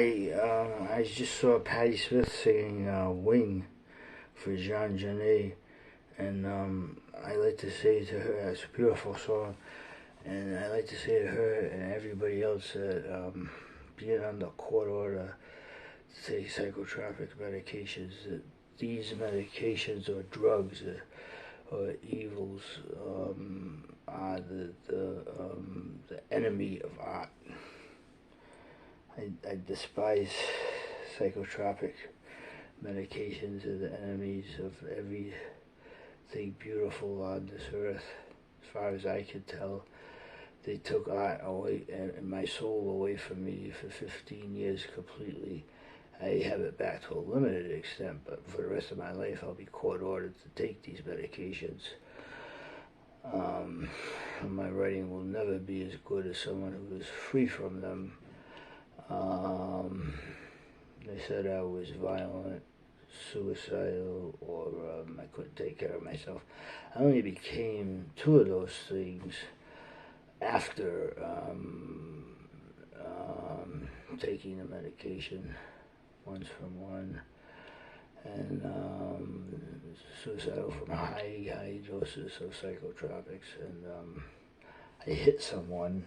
Hi, I just saw Patti Smith singing Wing for Jean Genet, and I like to say to her, it's a beautiful song, and I like to say to her and everybody else that being under court order to take psychotropic medications, that these medications or drugs or evils are the enemy of art. I despise psychotropic medications as the enemies of everything beautiful on this earth. As far as I can tell, they took art away and my soul away from me for 15 years completely. I have it back to a limited extent, but for the rest of my life I'll be court ordered to take these medications. My writing will never be as good as someone who is free from them. They said I was violent, suicidal, or I couldn't take care of myself. I only became two of those things after taking the medication, once from one, and suicidal from high doses of psychotropics. And I hit someone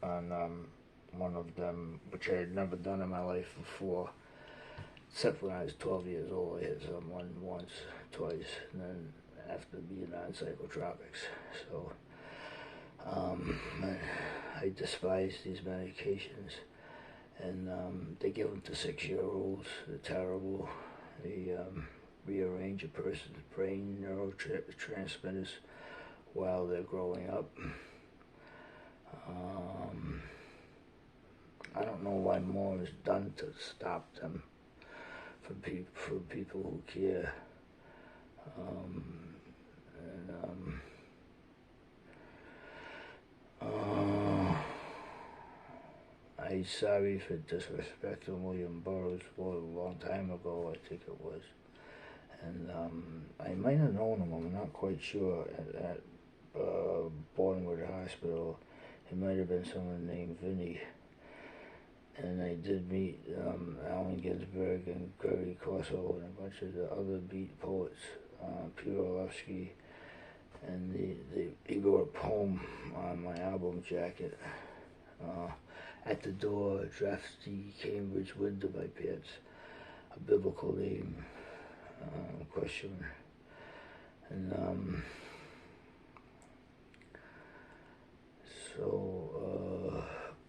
on one of them, which I had never done in my life before, except when I was 12 years old. I hit someone once, twice, and then after being on psychotropics. So I despise these medications, and they give them to 6-year-olds. They're terrible. They rearrange a person's brain neurotransmitters while they're growing up. I don't know why more is done to stop them for people who care. I'm sorry for disrespecting William Burroughs a long time ago, I think it was. And I might have known him, I'm not quite sure, at Bournemouth Hospital. It might have been someone named Vinny. And I did meet Allen Ginsberg and Gregory Corso and a bunch of the other beat poets, Peter Orlovsky, and he wrote a poem on my album jacket. At the door, drafty Cambridge window by pants, a biblical name, question. And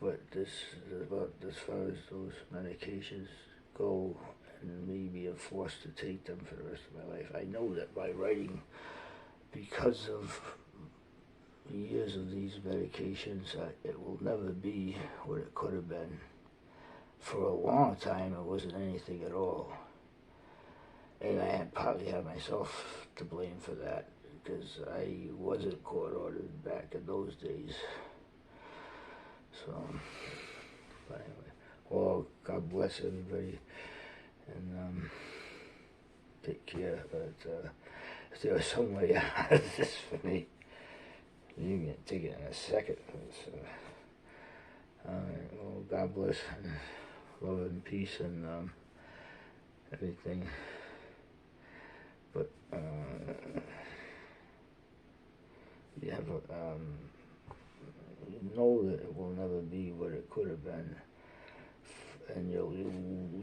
but as far as those medications go, and me being forced to take them for the rest of my life, I know that by writing, because of years of these medications, it will never be what it could have been. For a long time, it wasn't anything at all. And I probably have myself to blame for that, because I wasn't court-ordered back in those days. So, but anyway, well, God bless everybody, and take care. But if there was some way out of this for me, you can take it in a second. Well, God bless, and love and peace, and everything. But you have you know that it will never be what it could have been, and your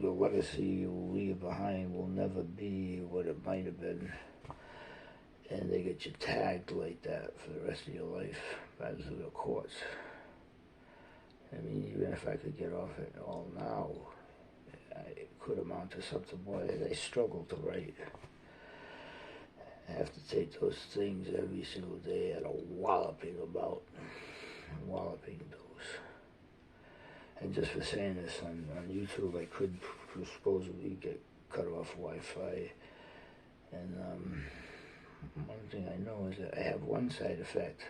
legacy you will leave behind will never be what it might have been. And they get you tagged like that for the rest of your life by the courts. I mean, even if I could get off it all now, it could amount to something more. I struggle to write. I have to take those things every single day at a walloping dose. And just for saying this on YouTube, I could supposedly get cut off Wi-Fi. And one thing I know is that I have one side effect.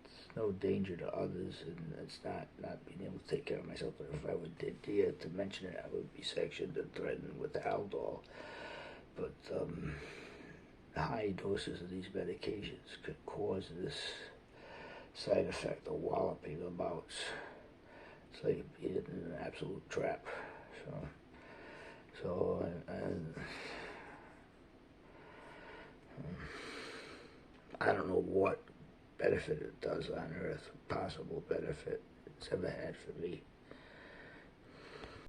It's no danger to others, and it's not being able to take care of myself. But if I would dare to mention it, I would be sectioned and threatened with Haldol. But high doses of these medications could cause this side effect of walloping the bouts. It's like being in an absolute trap. And I don't know what benefit it does on Earth, possible benefit it's ever had for me.